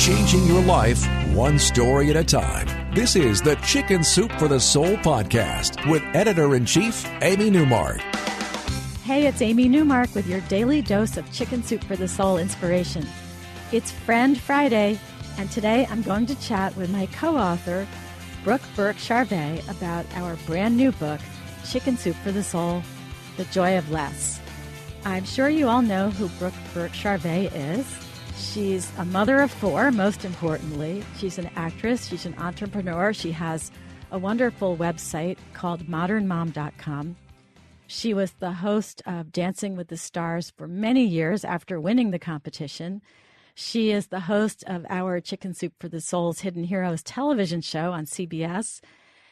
changing your life one story at a time. This is the Chicken Soup for the Soul podcast with Editor-in-Chief Amy Newmark. Hey, it's Amy Newmark with your daily dose of Chicken Soup for the Soul inspiration. It's Friend Friday, and today I'm going to chat with my co-author, Brooke Burke-Charvet, about our brand new book, Chicken Soup for the Soul, The Joy of Less. I'm sure you all know who Brooke Burke-Charvet is. She's a mother of four, most importantly. She's an actress. She's an entrepreneur. She has a wonderful website called modernmom.com. She was the host of Dancing with the Stars for many years after winning the competition. She is the host of our Chicken Soup for the Soul's Hidden Heroes television show on CBS.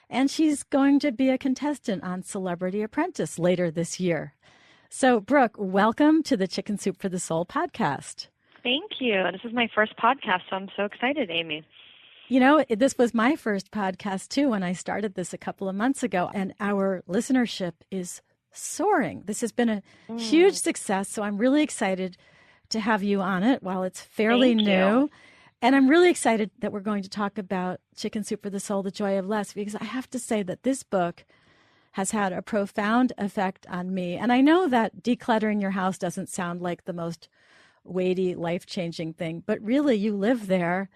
And she's going to be a contestant on Celebrity Apprentice later this year. So, Brooke, welcome to the Chicken Soup for the Soul podcast. Thank you. This is my first podcast, so I'm so excited, Amy. You know, this was my first podcast, too, when I started this a couple of months ago, and our listenership is soaring. This has been a huge success, so I'm really excited to have you on it while it's fairly new. And I'm really excited that we're going to talk about Chicken Soup for the Soul, The Joy of Less, because I have to say that this book has had a profound effect on me. And I know that decluttering your house doesn't sound like the most weighty, life-changing thing, but really you live there.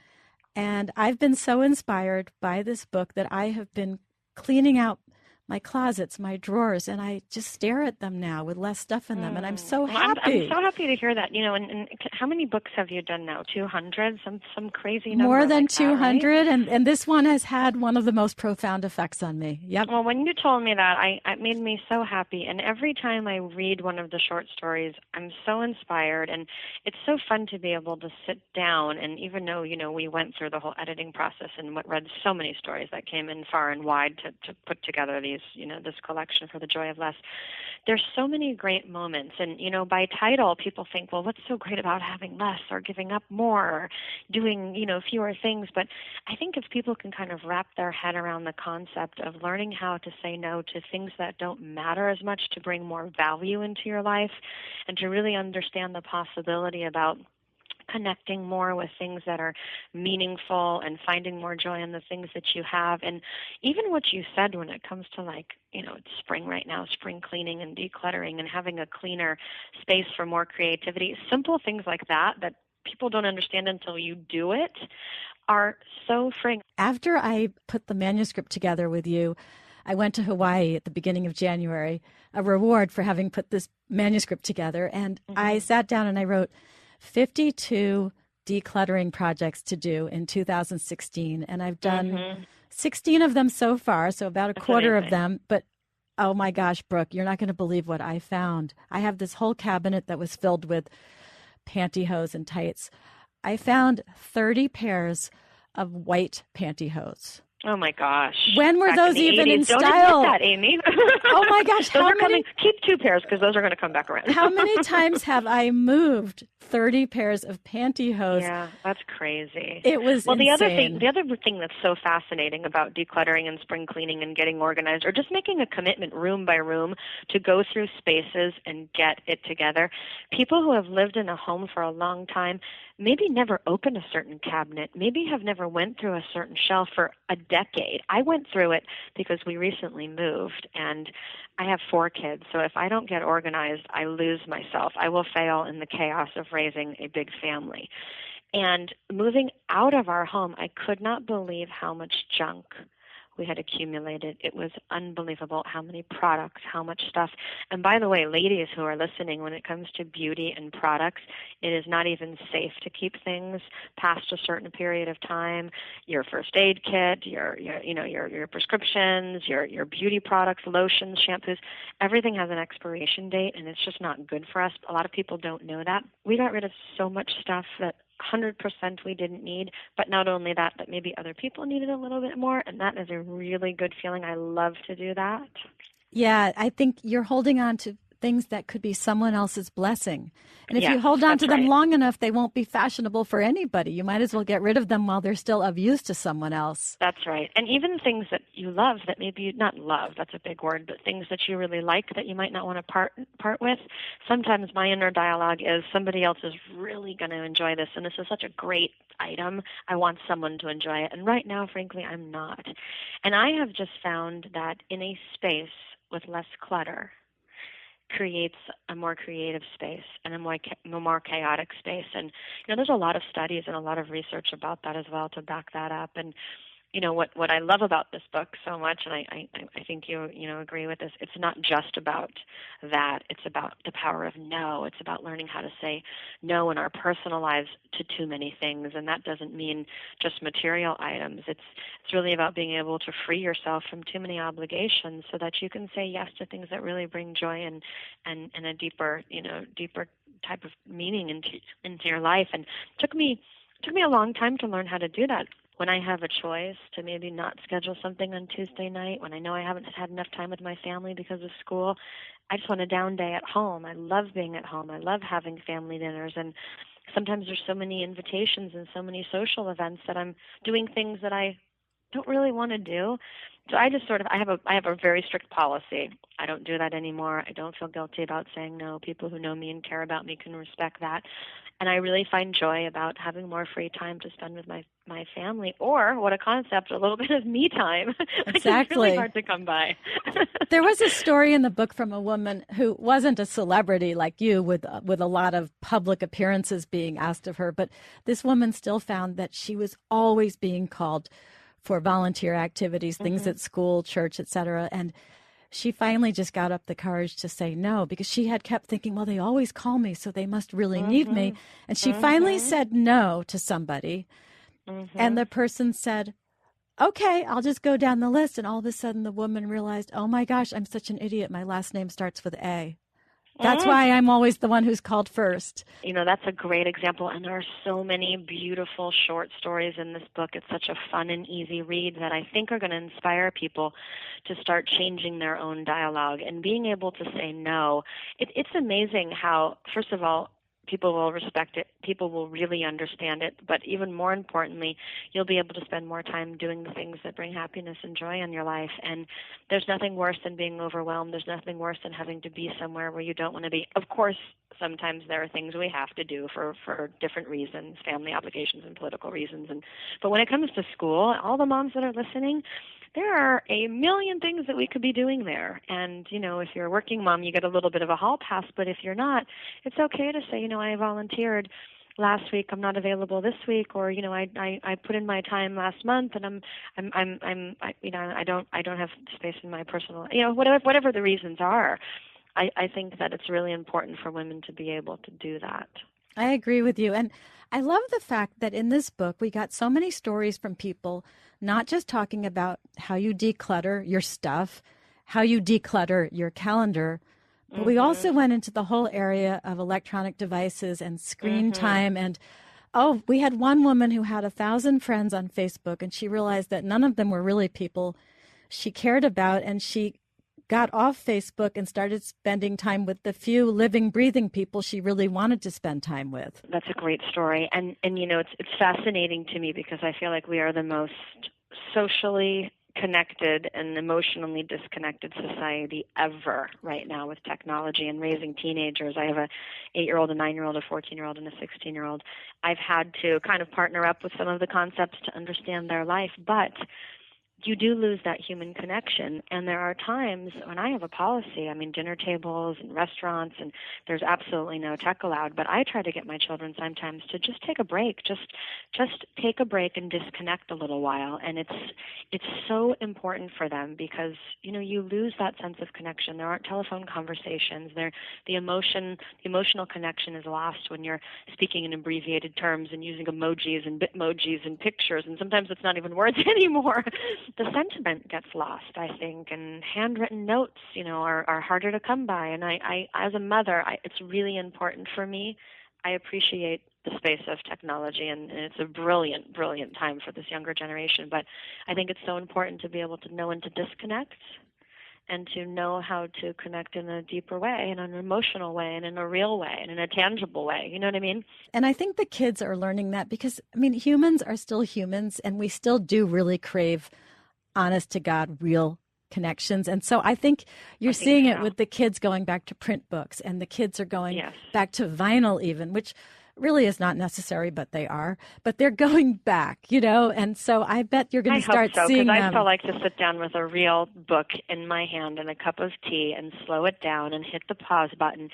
And I've been so inspired by this book that I have been cleaning out my closets, my drawers, and I just stare at them now with less stuff in them, and I'm so happy. I'm so happy to hear that. You know, and how many books have you done now? 200? Some crazy number? More than like 200, that, right? and this one has had one of the most profound effects on me. Yep. Well, when you told me that, it made me so happy, and every time I read one of the short stories, I'm so inspired, and it's so fun to be able to sit down, and even though, you know, we went through the whole editing process and read so many stories that came in far and wide to put together these, you know, this collection for The Joy of Less. There's so many great moments. And, you know, by title, people think, well, what's so great about having less or giving up more or doing, you know, fewer things? But I think if people can kind of wrap their head around the concept of learning how to say no to things that don't matter as much to bring more value into your life and to really understand the possibility about connecting more with things that are meaningful and finding more joy in the things that you have. And even what you said when it comes to, like, you know, it's spring right now, spring cleaning and decluttering and having a cleaner space for more creativity, simple things like that people don't understand until you do it are so freeing. After I put the manuscript together with you, I went to Hawaii at the beginning of January, a reward for having put this manuscript together. And I sat down and I wrote 52 decluttering projects to do in 2016. And I've done 16 of them so far, so about a quarter of them. But oh my gosh, Brooke, you're not going to believe what I found. I have this whole cabinet that was filled with pantyhose and tights. I found 30 pairs of white pantyhose. Oh my gosh! When were those even in style? Don't admit that, Amy. Oh my gosh! Keep 2 pairs because those are going to come back around. How many times have I moved 30 pairs of pantyhose? Yeah, that's crazy. It was insane. The other thing that's so fascinating about decluttering and spring cleaning and getting organized, or just making a commitment room by room to go through spaces and get it together. People who have lived in a home for a long time maybe never opened a certain cabinet, maybe have never went through a certain shelf for a decade. I went through it because we recently moved, and I have 4 kids, so if I don't get organized, I lose myself. I will fail in the chaos of raising a big family. And moving out of our home, I could not believe how much junk we had accumulated. It was unbelievable how many products, how much stuff. And by the way, ladies who are listening, when it comes to beauty and products, it is not even safe to keep things past a certain period of time. Your first aid kit, your prescriptions, your beauty products, lotions, shampoos, everything has an expiration date, and it's just not good for us. A lot of people don't know that. We got rid of so much stuff that 100% we didn't need, but not only that, but maybe other people needed a little bit more, and that is a really good feeling. I love to do that. Yeah, I think you're holding on to things that could be someone else's blessing. And if Yes, you hold on to them right. long enough, they won't be fashionable for anybody. You might as well get rid of them while they're still of use to someone else. That's right. And even things that you love that maybe you not love, that's a big word, but things that you really like that you might not want to part with. Sometimes my inner dialogue is somebody else is really going to enjoy this, and this is such a great item. I want someone to enjoy it. And right now, frankly, I'm not. And I have just found that in a space with less clutter creates a more creative space and a more chaotic space. And, there's a lot of studies and a lot of research about that as well to back that up. And, what I love about this book so much, and I think you agree with this, it's not just about that. It's about the power of no. It's about learning how to say no in our personal lives to too many things, and that doesn't mean just material items. It's really about being able to free yourself from too many obligations so that you can say yes to things that really bring joy and a deeper type of meaning into your life. And it took me a long time to learn how to do that. When I have a choice to maybe not schedule something on Tuesday night, when I know I haven't had enough time with my family because of school, I just want a down day at home. I love being at home. I love having family dinners. And sometimes there's so many invitations and so many social events that I'm doing things that I don't really want to do. So I just I have a very strict policy. I don't do that anymore. I don't feel guilty about saying no. People who know me and care about me can respect that. And I really find joy about having more free time to spend with my family, or what a concept, a little bit of me time. Exactly. It's really hard to come by. There was a story in the book from a woman who wasn't a celebrity like you with a lot of public appearances being asked of her, but this woman still found that she was always being called for volunteer activities, things at school, church, etc. And she finally just got up the courage to say no, because she had kept thinking, well, they always call me, so they must really need me. And she finally said no to somebody. And the person said, okay, I'll just go down the list. And all of a sudden the woman realized, oh my gosh, I'm such an idiot. My last name starts with A. That's why I'm always the one who's called first. That's a great example, and there are so many beautiful short stories in this book. It's such a fun and easy read that I think are going to inspire people to start changing their own dialogue and being able to say no. It's amazing how, first of all, people will respect it, people will really understand it, but even more importantly, you'll be able to spend more time doing the things that bring happiness and joy in your life. And there's nothing worse than being overwhelmed. There's nothing worse than having to be somewhere where you don't want to be. Of course, sometimes there are things we have to do for different reasons, family obligations and political reasons. But when it comes to school, all the moms that are listening, there are a million things that we could be doing there. And, if you're a working mom, you get a little bit of a hall pass. But if you're not, it's okay to say, I volunteered last week, I'm not available this week, or, I put in my time last month and I don't have space in my personal, whatever the reasons are. I think that it's really important for women to be able to do that. I agree with you. And I love the fact that in this book, we got so many stories from people, not just talking about how you declutter your stuff, how you declutter your calendar, but we also went into the whole area of electronic devices and screen time. And, we had one woman who had 1,000 friends on Facebook, and she realized that none of them were really people she cared about. And she got off Facebook and started spending time with the few living, breathing people she really wanted to spend time with. That's a great story. And it's fascinating to me because I feel like we are the most socially connected and emotionally disconnected society ever right now with technology and raising teenagers. I have a 8-year-old, a 9-year-old, a 14-year-old, and a 16-year-old. I've had to kind of partner up with some of the concepts to understand their life, but you do lose that human connection. And there are times when I have a policy, dinner tables and restaurants, and there's absolutely no tech allowed, but I try to get my children sometimes to just take a break, just take a break and disconnect a little while. And it's so important for them because, you lose that sense of connection. There aren't telephone conversations. The emotional connection is lost when you're speaking in abbreviated terms and using emojis and bitmojis and pictures, and sometimes it's not even words anymore. The sentiment gets lost, I think, and handwritten notes, are harder to come by. And I as a mother, it's really important for me. I appreciate the space of technology, and it's a brilliant, brilliant time for this younger generation. But I think it's so important to be able to know when to disconnect and to know how to connect in a deeper way, in an emotional way, and in a real way, and in a tangible way. You know what I mean? And I think the kids are learning that because, I mean, humans are still humans, and we still do really crave honest to God, real connections. And so I think you're seeing it with the kids going back to print books, and the kids are going back to vinyl even, which really is not necessary, but they are. But they're going back, you know, and so I bet you're going to start seeing them. I still like to sit down with a real book in my hand and a cup of tea and slow it down and hit the pause button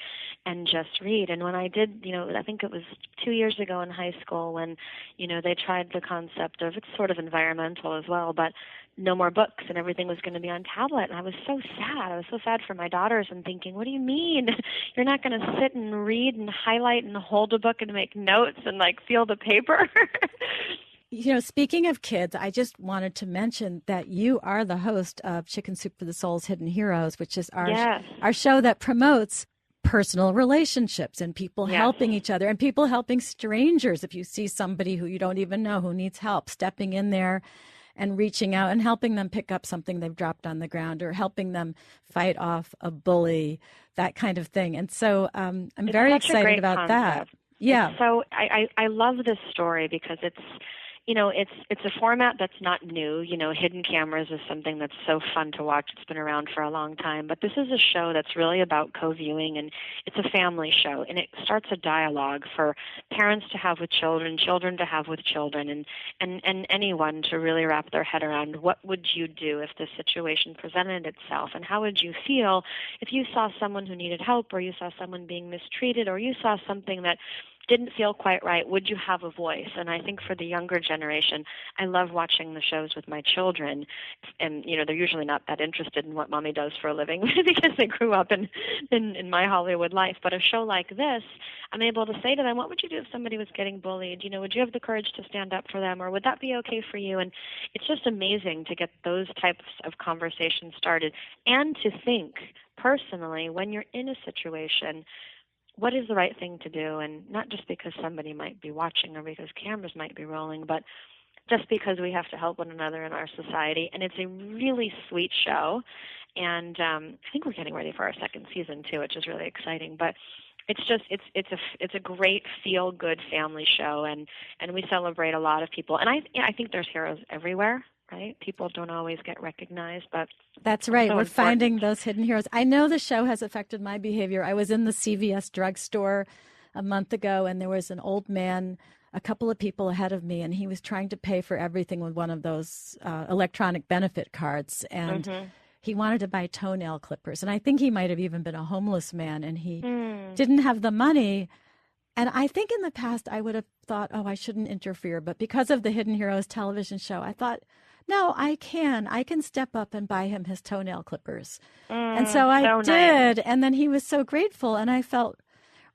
and just read. And when I did, you know, I think it was 2 years ago in high school when, you know, they tried the concept of, it's sort of environmental as well, but no more books and everything was going to be on tablet. And I was so sad. I was so sad for my daughters and thinking, what do you mean? You're not going to sit and read and highlight and hold a book and make notes and like feel the paper? You know, speaking of kids, I just wanted to mention that you are the host of Chicken Soup for the Soul's Hidden Heroes, which is our show that promotes personal relationships and people helping each other and people helping strangers. If you see somebody who you don't even know who needs help, stepping in there and reaching out and helping them pick up something they've dropped on the ground or helping them fight off a bully, that kind of thing. And so I'm very excited about that. Yeah. So I love this story because it's, you know, it's a format that's not new. You know, hidden cameras is something that's so fun to watch. It's been around for a long time. But this is a show that's really about co-viewing, and it's a family show. And it starts a dialogue for parents to have with children, children to have with children, and anyone to really wrap their head around what would you do if this situation presented itself, and how would you feel if you saw someone who needed help, or you saw someone being mistreated, or you saw something that didn't feel quite right. Would you have a voice? And I think for the younger generation, I love watching the shows with my children. And, you know, they're usually not that interested in what mommy does for a living because they grew up in my Hollywood life. But a show like this, I'm able to say to them, what would you do if somebody was getting bullied? You know, would you have the courage to stand up for them? Or would that be okay for you? And it's just amazing to get those types of conversations started and to think personally when you're in a situation, what is the right thing to do? And not just because somebody might be watching or because cameras might be rolling, but just because we have to help one another in our society. And it's a really sweet show. And I think we're getting ready for our second season too, which is really exciting. But it's just it's a great feel-good family show, and we celebrate a lot of people. And I think there's heroes everywhere. Right? People don't always get recognized, but that's right. We're finding those hidden heroes. I know the show has affected my behavior. I was in the CVS drugstore a month ago, and there was an old man, a couple of people ahead of me, and he was trying to pay for everything with one of those electronic benefit cards, and he wanted to buy toenail clippers. And I think he might have even been a homeless man, and he didn't have the money. And I think in the past I would have thought, oh, I shouldn't interfere. But because of the Hidden Heroes television show, I thought, no, I can step up and buy him his toenail clippers. And so I did. Nice. And then he was so grateful. And I felt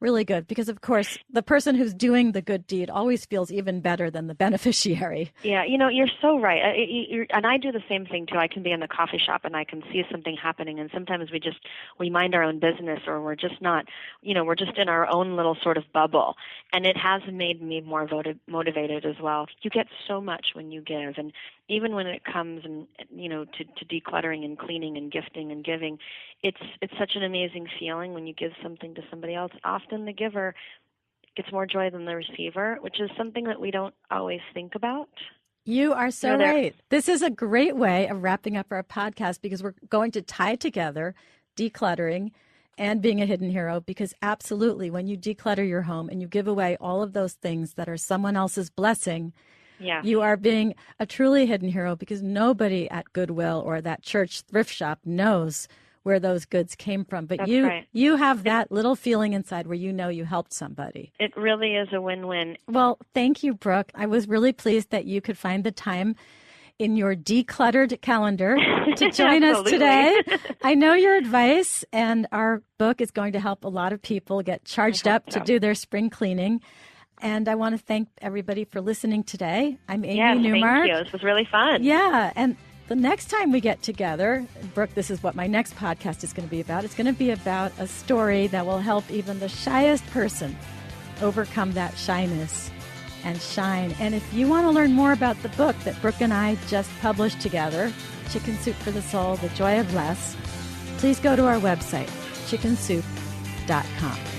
really good because, of course, the person who's doing the good deed always feels even better than the beneficiary. Yeah, you know, you're so right. And I do the same thing, too. I can be in the coffee shop and I can see something happening, and sometimes we mind our own business, or we're just not, you know, we're just in our own little sort of bubble. And it has made me more motivated as well. You get so much when you give, and even when it comes, and you know, to decluttering and cleaning and gifting and giving, it's such an amazing feeling when you give something to somebody else. Often the giver gets more joy than the receiver, which is something that we don't always think about. You are so right. This is a great way of wrapping up our podcast, because we're going to tie together decluttering and being a hidden hero, because absolutely, when you declutter your home and you give away all of those things that are someone else's blessing, you are being a truly hidden hero, because nobody at Goodwill or that church thrift shop knows where those goods came from. But you have that little feeling inside where you know you helped somebody. It really is a win-win. Well, thank you, Brooke. I was really pleased that you could find the time in your decluttered calendar to join us today. I know your advice, and our book is going to help a lot of people get charged up to do their spring cleaning. And I want to thank everybody for listening today. I'm Amy Newmark. Thank you. This was really fun. Yeah, and the next time we get together, Brooke, this is what my next podcast is going to be about. It's going to be about a story that will help even the shyest person overcome that shyness and shine. And if you want to learn more about the book that Brooke and I just published together, Chicken Soup for the Soul, The Joy of Less, please go to our website, chickensoup.com.